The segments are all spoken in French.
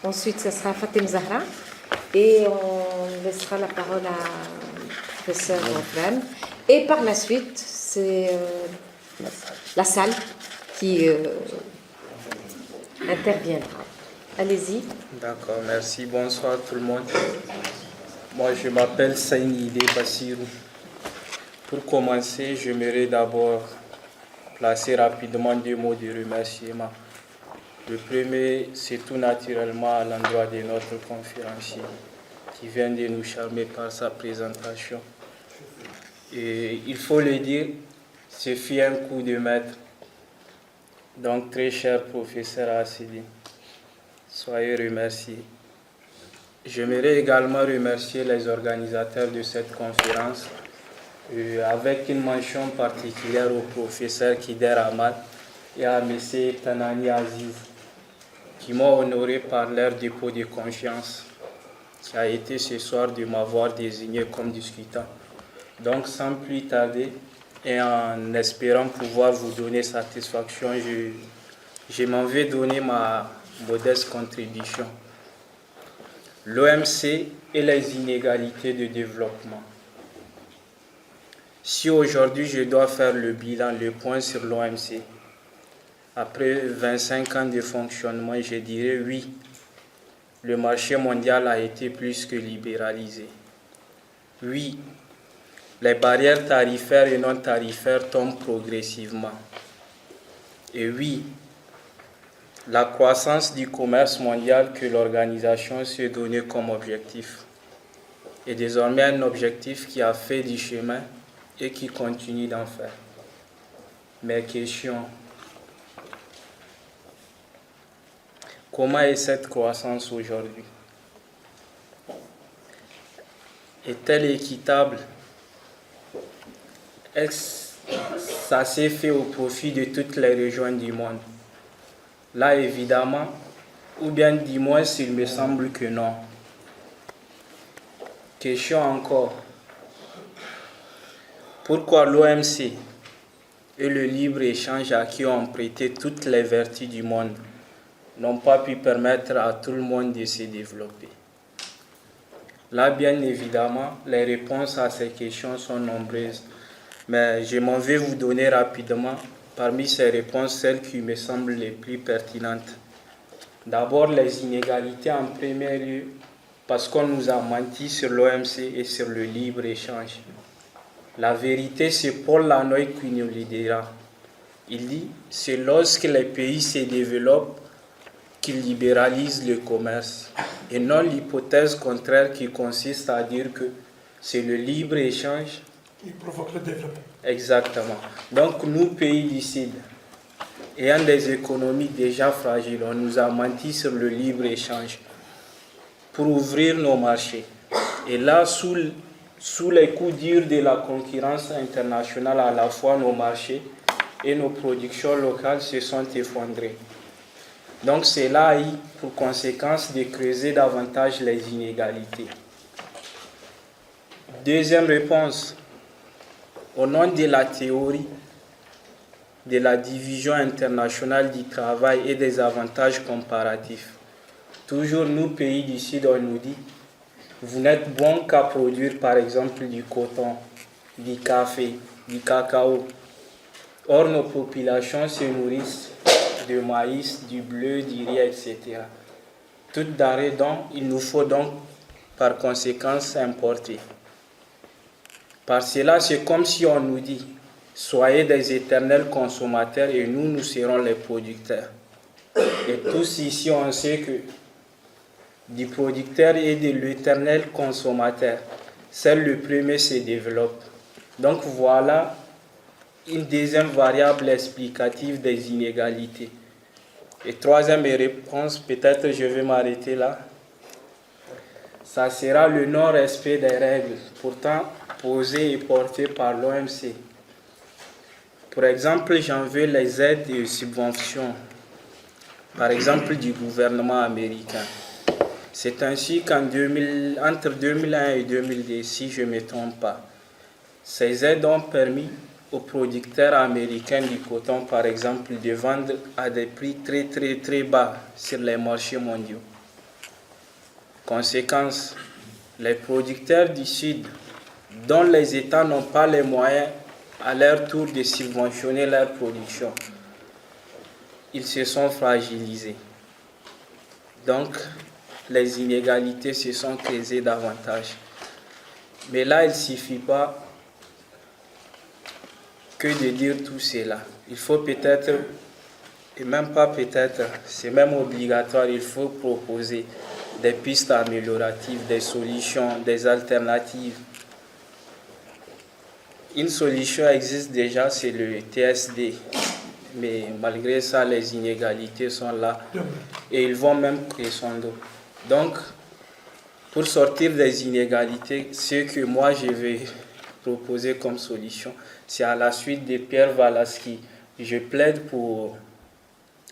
Ensuite, ce sera Fatim Zahra. Et on laissera la parole à professeur Fran. Et par la suite, c'est la salle qui interviendra. Allez-y. D'accord, merci. Bonsoir tout le monde. Moi, je m'appelle Saïnide Bassirou. Pour commencer, j'aimerais d'abord placer rapidement 2 mots de remerciement. Le premier, c'est tout naturellement à l'endroit de notre conférencier qui vient de nous charmer par sa présentation. Et il faut le dire, ce fut un coup de maître. Donc, très cher professeur Assidi, soyez remerciés. J'aimerais également remercier les organisateurs de cette conférence, avec une mention particulière au professeur Kider Ahmad et à M. Tanani Aziz, qui m'ont honoré par leur dépôt de confiance, qui a été ce soir de m'avoir désigné comme discutant. Donc, sans plus tarder, et en espérant pouvoir vous donner satisfaction, je m'en vais donner ma modeste contribution. L'OMC et les inégalités de développement. Si aujourd'hui je dois faire le bilan, le point sur l'OMC, après 25 ans de fonctionnement, je dirais oui, le marché mondial a été plus que libéralisé. Oui, les barrières tarifaires et non tarifaires tombent progressivement. Et oui, la croissance du commerce mondial que l'organisation s'est donnée comme objectif est désormais un objectif qui a fait du chemin et qui continue d'en faire. Mes questions: comment est cette croissance aujourd'hui? Est-elle équitable? Est-ce ça s'est fait au profit de toutes les régions du monde? Là, évidemment, ou bien dis-moi s'il me semble que non. Question encore: pourquoi l'OMC et le libre-échange à qui ont prêté toutes les vertus du monde n'ont pas pu permettre à tout le monde de se développer? Là, bien évidemment, les réponses à ces questions sont nombreuses, mais je m'en vais vous donner rapidement, parmi ces réponses, celles qui me semblent les plus pertinentes. D'abord, les inégalités en premier lieu, parce qu'on nous a menti sur l'OMC et sur le libre-échange. La vérité, c'est Paul Lanoï qui nous le dira. Il dit, c'est lorsque les pays se développent qu'ils libéralisent le commerce, et non l'hypothèse contraire qui consiste à dire que c'est le libre-échange qui provoque le développement. Exactement. Donc, nous, pays du Sud, ayant des économies déjà fragiles, on nous a menti sur le libre-échange pour ouvrir nos marchés. Et là, sous les coups durs de la concurrence internationale, à la fois nos marchés et nos productions locales se sont effondrées. Donc, cela a eu pour conséquence de creuser davantage les inégalités. Deuxième réponse: au nom de la théorie de la division internationale du travail et des avantages comparatifs, toujours nous, pays du Sud, on nous dit, vous n'êtes bon qu'à produire par exemple du coton, du café, du cacao. Or, nos populations se nourrissent de maïs, du bleu, du riz, etc. Toutes denrées dont il nous faut donc par conséquence importer. Par cela, c'est comme si on nous dit, soyez des éternels consommateurs et nous serons les producteurs. Et tous ici, on sait que du producteur et de l'éternel consommateur, seul le premier se développe. Donc voilà une deuxième variable explicative des inégalités. Et troisième réponse, peut-être je vais m'arrêter là, ça sera le non-respect des règles, pourtant posées et portées par l'OMC. Pour exemple, j'en veux les aides et subventions, par exemple du gouvernement américain. C'est ainsi qu'entre 2001 et 2010, si je ne me trompe pas, ces aides ont permis aux producteurs américains du coton, par exemple, de vendre à des prix très bas sur les marchés mondiaux. Conséquence, les producteurs du Sud, dont les États n'ont pas les moyens à leur tour de subventionner leur production, ils se sont fragilisés. Donc, les inégalités se sont creusées davantage. Mais là, il ne suffit pas que de dire tout cela. Il faut peut-être, et même pas peut-être, c'est même obligatoire, il faut proposer des pistes amélioratives, des solutions, des alternatives. Une solution existe déjà, c'est le TSD. Mais malgré ça, les inégalités sont là et ils vont même crescendo. Donc, pour sortir des inégalités, ce que moi je vais proposer comme solution, c'est à la suite de Pierre Valaski. Je plaide pour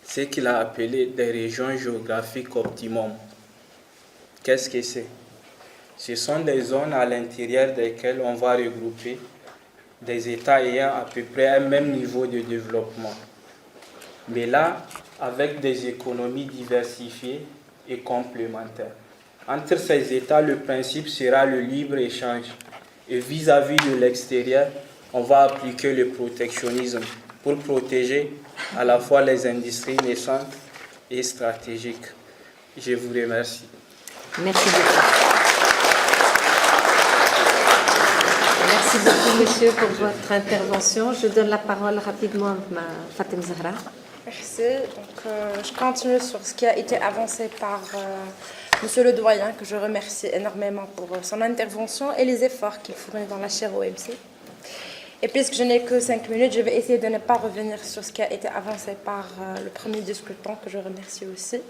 ce qu'il a appelé des régions géographiques optimum. Qu'est-ce que c'est? Ce sont des zones à l'intérieur desquelles on va regrouper des États ayant à peu près un même niveau de développement. Mais là, avec des économies diversifiées et complémentaires. Entre ces États, le principe sera le libre-échange. Et vis-à-vis de l'extérieur, on va appliquer le protectionnisme pour protéger à la fois les industries naissantes et stratégiques. Je vous remercie. Merci beaucoup. Merci beaucoup, monsieur, pour votre intervention. Je donne la parole rapidement à Fatem Zahra. Merci. Donc, je continue sur ce qui a été avancé par monsieur le doyen, que je remercie énormément pour son intervention et les efforts qu'il fournit dans la chaire OMC. Et puisque je n'ai que 5 minutes, je vais essayer de ne pas revenir sur ce qui a été avancé par le premier discutant, que je remercie aussi.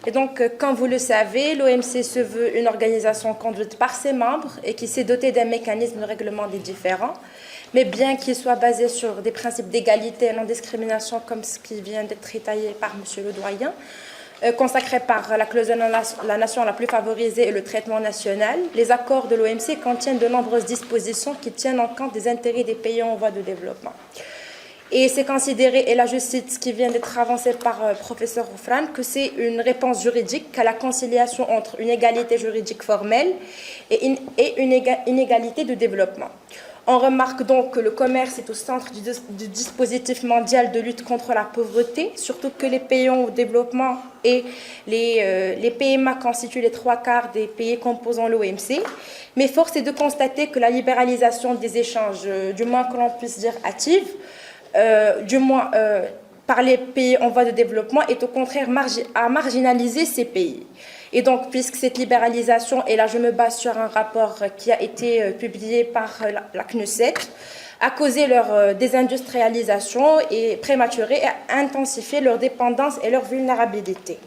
Et donc, comme vous le savez, l'OMC se veut une organisation conduite par ses membres et qui s'est dotée d'un mécanisme de règlement des différends, mais bien qu'il soit basé sur des principes d'égalité et non-discrimination, comme ce qui vient d'être détaillé par monsieur le doyen, consacré par la clause de la nation la plus favorisée et le traitement national, les accords de l'OMC contiennent de nombreuses dispositions qui tiennent en compte des intérêts des pays en voie de développement. Et c'est considéré, et là je cite ce qui vient d'être avancé par professeur Oufran, que c'est une réponse juridique à la conciliation entre une égalité juridique formelle et une inégalité de développement. On remarque donc que le commerce est au centre du dispositif mondial de lutte contre la pauvreté, surtout que les pays en développement et les PMA constituent les 3/4 des pays composant l'OMC. Mais force est de constater que la libéralisation des échanges, du moins que l'on puisse dire hâtive, par les pays en voie de développement, est au contraire à marginaliser ces pays. Et donc, puisque cette libéralisation, et là je me base sur un rapport qui a été publié par la CNUSET, a causé leur désindustrialisation et prématurée et a intensifié leur dépendance et leur vulnérabilité.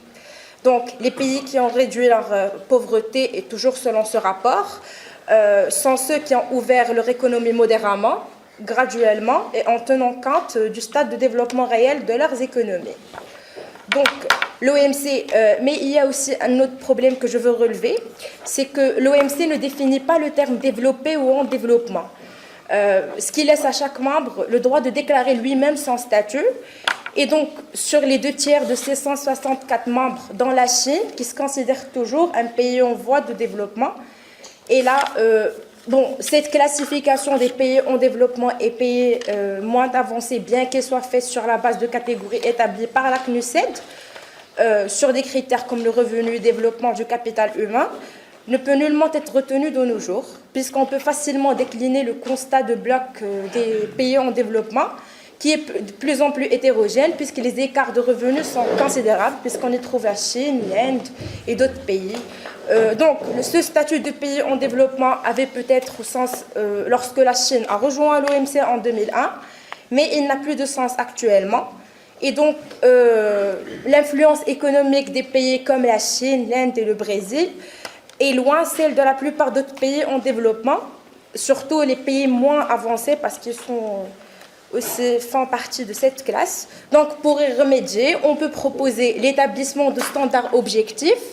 Donc, les pays qui ont réduit leur pauvreté, et toujours selon ce rapport, sont ceux qui ont ouvert leur économie modérément, graduellement et en tenant compte du stade de développement réel de leurs économies. Donc, l'OMC, mais il y a aussi un autre problème que je veux relever, c'est que l'OMC ne définit pas le terme développé ou en développement, ce qui laisse à chaque membre le droit de déclarer lui-même son statut. Et donc, sur les 2/3 de ces 164 membres dans la Chine, qui se considère toujours un pays en voie de développement, et là, cette classification des pays en développement et pays moins avancés, bien qu'elle soit faite sur la base de catégories établies par la CNUSET, sur des critères comme le revenu, le développement du capital humain, ne peut nullement être retenue de nos jours, puisqu'on peut facilement décliner le constat de bloc des pays en développement, qui est de plus en plus hétérogène, puisque les écarts de revenus sont considérables, puisqu'on y trouve la Chine, l'Inde et d'autres pays. Donc, ce statut de pays en développement avait peut-être sens lorsque la Chine a rejoint l'OMC en 2001, mais il n'a plus de sens actuellement. Et donc, l'influence économique des pays comme la Chine, l'Inde et le Brésil est loin celle de la plupart d'autres pays en développement, surtout les pays moins avancés parce qu'ils font partie de cette classe. Donc, pour y remédier, on peut proposer l'établissement de standards objectifs,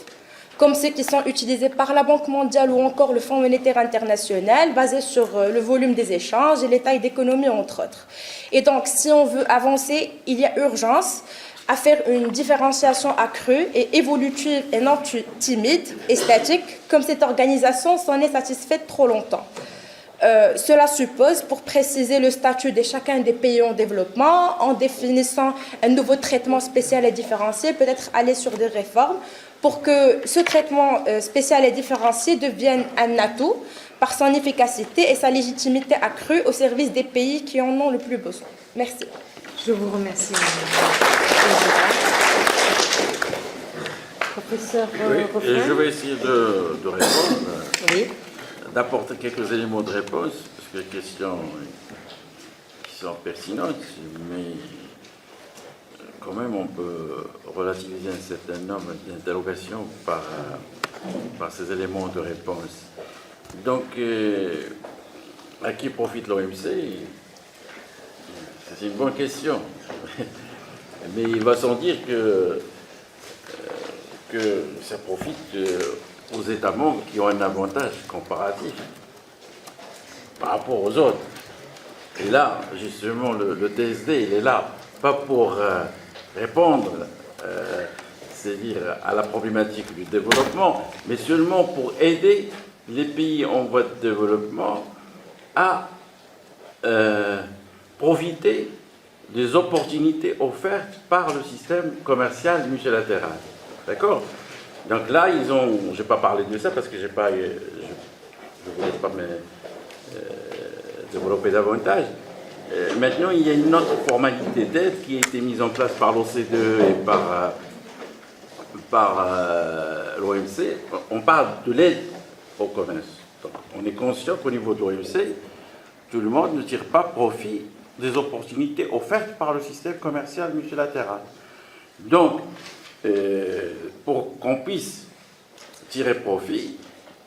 comme ceux qui sont utilisés par la Banque mondiale ou encore le Fonds monétaire international, basés sur le volume des échanges et les tailles d'économie, entre autres. Et donc, si on veut avancer, il y a urgence à faire une différenciation accrue et évolutive et non timide et statique, comme cette organisation s'en est satisfaite trop longtemps. Cela suppose, pour préciser le statut de chacun des pays en développement, en définissant un nouveau traitement spécial et différencié, peut-être aller sur des réformes, pour que ce traitement spécial et différencié devienne un atout par son efficacité et sa légitimité accrue au service des pays qui en ont le plus besoin. Merci. Je vous remercie. Professeur Oui, je vais essayer de répondre, Oui. d'apporter quelques éléments de réponse, parce que les questions qui sont pertinentes, mais quand même on peut relativiser un certain nombre d'interrogations par ces éléments de réponse. Donc, à qui profite l'OMC? C'est une bonne question. Mais il va sans dire que ça profite aux États membres qui ont un avantage comparatif par rapport aux autres. Et là, justement, le TSD, il est là, pas pour répondre, c'est-à-dire à la problématique du développement, mais seulement pour aider les pays en voie de développement à profiter des opportunités offertes par le système commercial multilatéral. D'accord? Donc là, ils ont... Je n'ai pas parlé de ça parce que je ne voulais pas me développer davantage. Maintenant, il y a une autre formalité d'aide qui a été mise en place par l'OCDE et par l'OMC. On parle de l'aide au commerce. Donc, on est conscient qu'au niveau de l'OMC, tout le monde ne tire pas profit des opportunités offertes par le système commercial multilatéral. Donc, pour qu'on puisse tirer profit,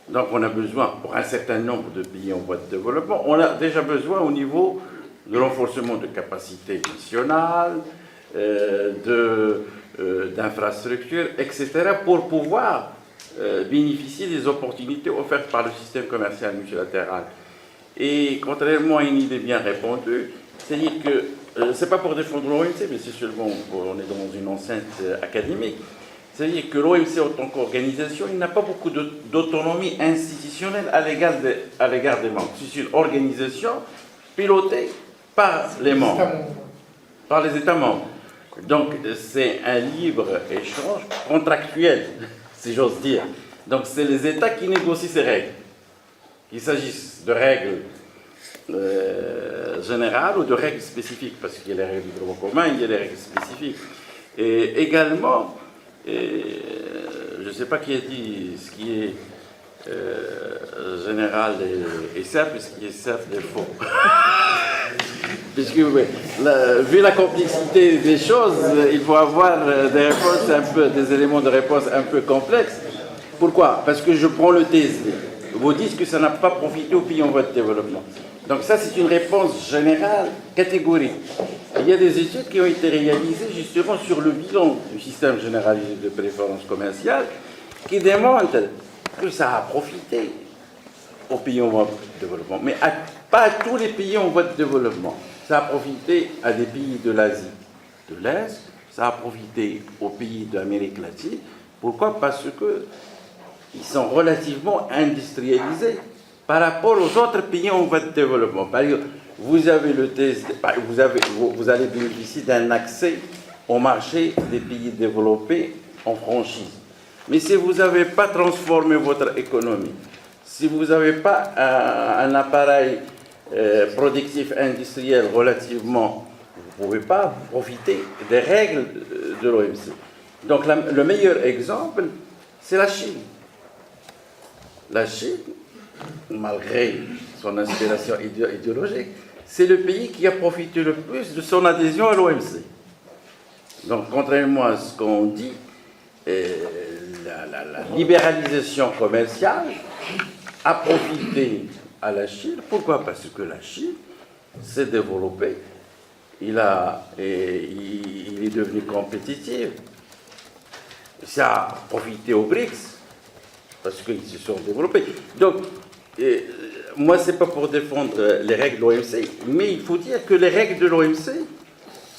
donc on a besoin, pour un certain nombre de pays en voie de développement, on a déjà besoin au niveau de renforcement de capacités nationales, d'infrastructures, etc., pour pouvoir bénéficier des opportunités offertes par le système commercial multilatéral. Et contrairement à une idée bien répandue, c'est-à-dire que ce n'est pas pour défendre l'OMC, mais c'est seulement on est dans une enceinte académique. C'est-à-dire que l'OMC en tant qu'organisation, il n'a pas beaucoup d'autonomie institutionnelle à l'égard des membres. C'est une organisation pilotée par les membres, par les États membres. Donc c'est un libre-échange contractuel, si j'ose dire. Donc c'est les États qui négocient ces règles. Qu'il s'agisse de règles générales ou de règles spécifiques, parce qu'il y a les règles du droit commun, il y a les règles spécifiques. Et également, je ne sais pas qui a dit ce qui est général et simple, et ce qui est simple et faux. Puisque, vu la complexité des choses, il faut avoir des éléments de réponse un peu complexes. Pourquoi? Parce que je prends le TSD. Vous dites que ça n'a pas profité aux pays en voie de développement. Donc ça, c'est une réponse générale, catégorique. Il y a des études qui ont été réalisées justement sur le bilan du système généralisé de préférence commerciale qui démontrent que ça a profité aux pays en voie de développement, mais pas à tous les pays en voie de développement. Ça a profité à des pays de l'Asie de l'Est, ça a profité aux pays d'Amérique latine. Pourquoi? Parce que ils sont relativement industrialisés par rapport aux autres pays en voie de développement. Par exemple, vous avez le TSD, vous allez bénéficier d'un accès au marché des pays développés en franchise. Mais si vous n'avez pas transformé votre économie, si vous n'avez pas un appareil productif industriel relativement, vous ne pouvez pas profiter des règles de l'OMC. Donc le meilleur exemple, c'est la Chine. La Chine, malgré son inspiration idéologique, c'est le pays qui a profité le plus de son adhésion à l'OMC. Donc, contrairement à ce qu'on dit, la libéralisation commerciale a profité à la Chine. Pourquoi? Parce que la Chine s'est développée. Il est devenu compétitif. Ça a profité aux BRICS, parce qu'ils se sont développés. Donc, moi, ce n'est pas pour défendre les règles de l'OMC, mais il faut dire que les règles de l'OMC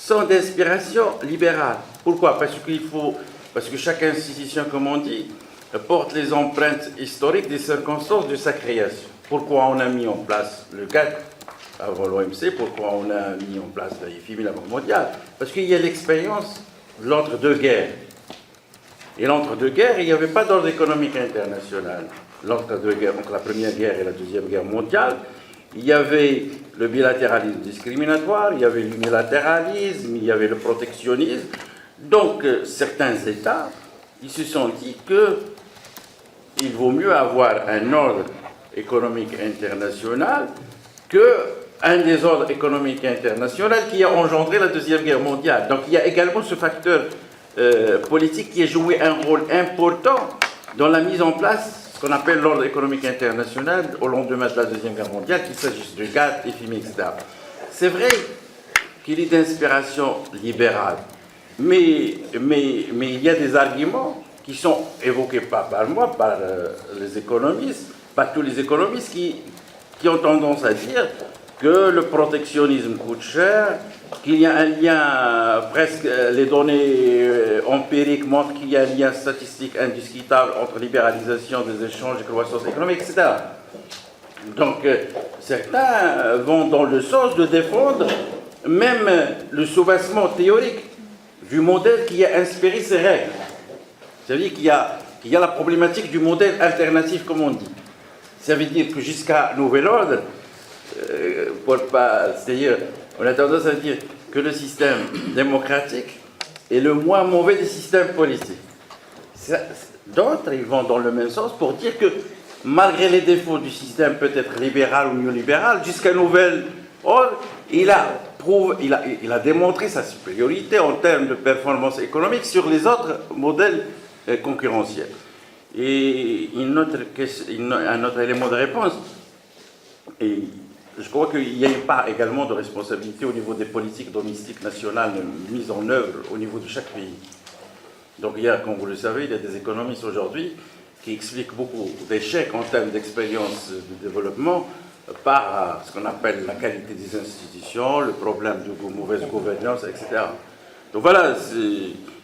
sont d'inspiration libérale. Pourquoi? Parce que chaque institution, comme on dit, porte les empreintes historiques des circonstances de sa création. Pourquoi on a mis en place le GATT avant l'OMC? Pourquoi on a mis en place la FMI, la Banque mondiale? Parce qu'il y a l'expérience de l'entre-deux-guerres. Et l'entre-deux-guerres, il n'y avait pas d'ordre économique international. L'entre-deux-guerres, entre la Première Guerre et la Deuxième Guerre mondiale, il y avait le bilatéralisme discriminatoire, il y avait l'unilatéralisme, il y avait le protectionnisme. Donc, certains États, ils se sont dit qu'il vaut mieux avoir un ordre économique international qu'un désordre économique international qui a engendré la Deuxième Guerre mondiale. Donc, il y a également ce facteur politique qui a joué un rôle important dans la mise en place, ce qu'on appelle l'ordre économique international au lendemain de la Deuxième Guerre mondiale, qu'il s'agisse de GATT, FMI, etc. C'est vrai qu'il est d'inspiration libérale, mais il y a des arguments qui sont évoqués pas par moi, par les économistes, par tous les économistes qui ont tendance à dire que le protectionnisme coûte cher, qu'il y a un lien, presque les données empiriques montrent qu'il y a un lien statistique indiscutable entre libéralisation des échanges et croissance économique, etc. Donc certains vont dans le sens de défendre même le soubassement théorique du modèle qui a inspiré ces règles. C'est-à-dire qu'il y a la problématique du modèle alternatif, comme on dit. Ça veut dire que jusqu'à nouvel ordre, c'est-à-dire, on a tendance à dire que le système démocratique est le moins mauvais des systèmes politiques. D'autres, ils vont dans le même sens pour dire que malgré les défauts du système peut-être libéral ou néolibéral, jusqu'à nouvel ordre, il a démontré sa supériorité en termes de performance économique sur les autres modèles concurrentiels. Et un autre élément de réponse, et je crois qu'il y a une part également de responsabilité au niveau des politiques domestiques nationales mises en œuvre au niveau de chaque pays. Donc il y a, comme vous le savez, il y a des économistes aujourd'hui qui expliquent beaucoup d'échecs en termes d'expérience de développement par ce qu'on appelle la qualité des institutions, le problème de mauvaise gouvernance, etc. Donc voilà,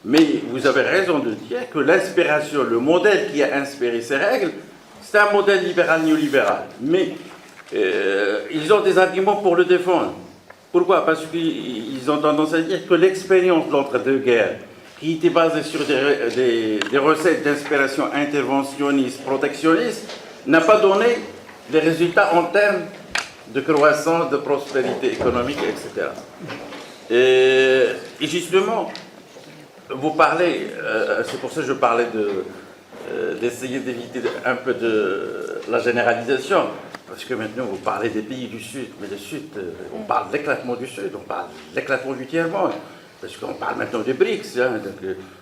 mais vous avez raison de dire que l'inspiration, le modèle qui a inspiré ces règles, c'est un modèle libéral-néolibéral. Mais ils ont des arguments pour le défendre. Pourquoi? Parce qu'ils ont tendance à dire que l'expérience de l'entre-deux-guerres, qui était basée sur des recettes d'inspiration interventionniste, protectionniste, n'a pas donné des résultats en termes de croissance, de prospérité économique, etc. Et justement, vous parlez, c'est pour ça que je parlais d'essayer d'éviter un peu de la généralisation, parce que maintenant vous parlez des pays du Sud, mais le Sud, on parle de l'éclatement du Sud, on parle de l'éclatement du tiers-monde, parce qu'on parle maintenant des BRICS. Hein,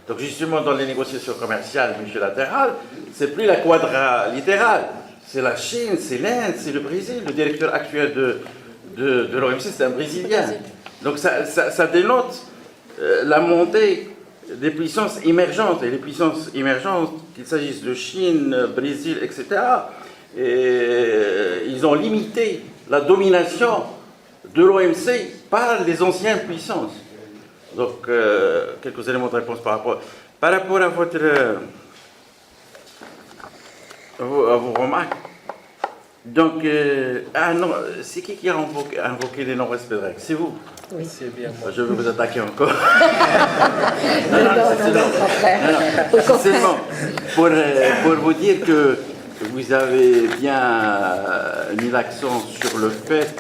donc justement, dans les négociations commerciales multilatérales, c'est plus la quadralatérale, c'est la Chine, c'est l'Inde, c'est le Brésil. Le directeur actuel de l'OMC, c'est un Brésilien. Donc ça dénote la montée des puissances émergentes. Et les puissances émergentes, qu'il s'agisse de Chine, Brésil, etc., ils ont limité la domination de l'OMC par les anciennes puissances. Donc, quelques éléments de réponse par rapport à vos remarques. Donc, c'est qui a invoqué les non-respects de règles? C'est vous? Oui. C'est bien moi. Je vais vous attaquer encore. Au Seulement, pour vous dire que vous avez bien mis l'accent sur le fait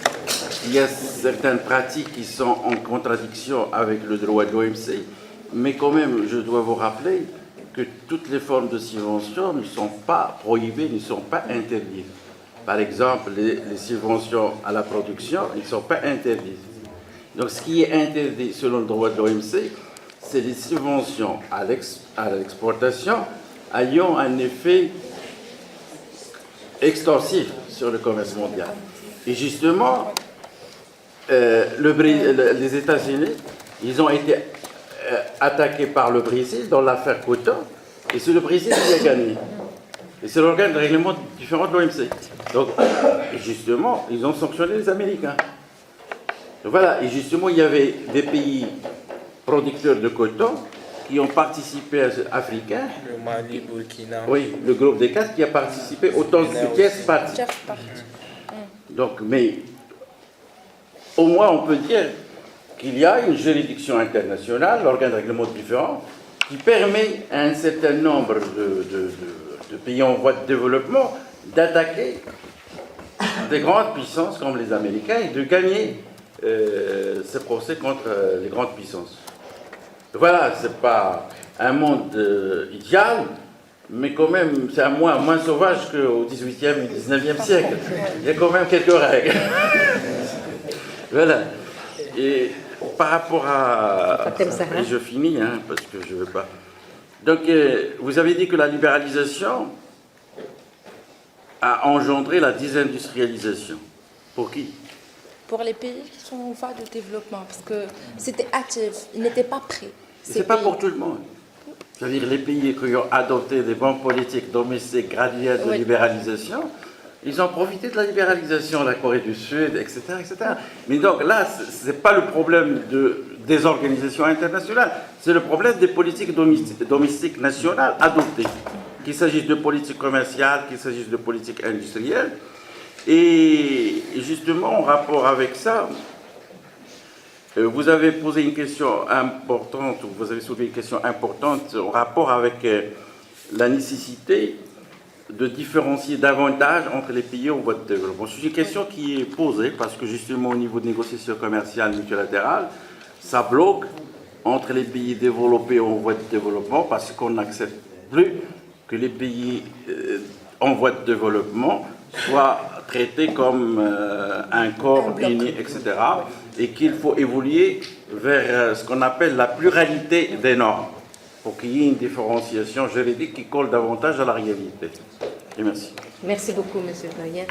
qu'il y a certaines pratiques qui sont en contradiction avec le droit de l'OMC, mais quand même, je dois vous rappeler que toutes les formes de subventions ne sont pas prohibées, ne sont pas interdites. Par exemple, les subventions à la production ne sont pas interdites. Donc, ce qui est interdit selon le droit de l'OMC, c'est les subventions à l'exportation ayant un effet extensif sur le commerce mondial. Et justement, les États-Unis, ils ont été attaqués par le Brésil dans l'affaire Coton, et c'est le Brésil qui a gagné. Et c'est l'organe de règlement différent de l'OMC. Donc, justement, ils ont sanctionné les Américains. Voilà, et justement, il y avait des pays producteurs de coton qui ont participé africains. Le Mali, Burkina. Oui, le groupe des 4 qui a participé autant de pièces parties. Donc, mais au moins on peut dire qu'il y a une juridiction internationale, l'organe de règlement différent, qui permet à un certain nombre de pays en voie de développement d'attaquer des grandes puissances comme les Américains et de gagner ces procès contre les grandes puissances. Voilà, ce n'est pas un monde idéal, mais quand même, c'est un moins sauvage qu'au XVIIIe et XIXe siècle. Il y a quand même quelques règles. Voilà. Et par rapport à... Et je finis, hein, parce que je ne veux pas... Donc, vous avez dit que la libéralisation a engendré la désindustrialisation. Pour qui? Pour les pays qui sont en voie de développement, parce que c'était hâtif, ils n'étaient pas prêts. Ce n'est pas pour tout le monde. C'est-à-dire les pays qui ont adopté des bonnes politiques domestiques graduelles de libéralisation, ils ont profité de la libéralisation, la Corée du Sud, etc. etc. Mais donc là, ce n'est pas le problème des organisations internationales, c'est le problème des politiques domestiques nationales adoptées. Qu'il s'agisse de politique commerciale, qu'il s'agisse de politique industrielle. Et justement, en rapport avec ça, vous avez posé une question importante, ou vous avez soulevé une question importante en rapport avec la nécessité de différencier davantage entre les pays en voie de développement. C'est une question qui est posée parce que justement au niveau de négociations commerciales multilatérales, ça bloque entre les pays développés en voie de développement parce qu'on n'accepte plus que les pays en voie de développement soient traités comme un corps uni, etc. Et qu'il faut évoluer vers ce qu'on appelle la pluralité des normes pour qu'il y ait une différenciation juridique qui colle davantage à la réalité. Et merci. Merci beaucoup, M. Bayer.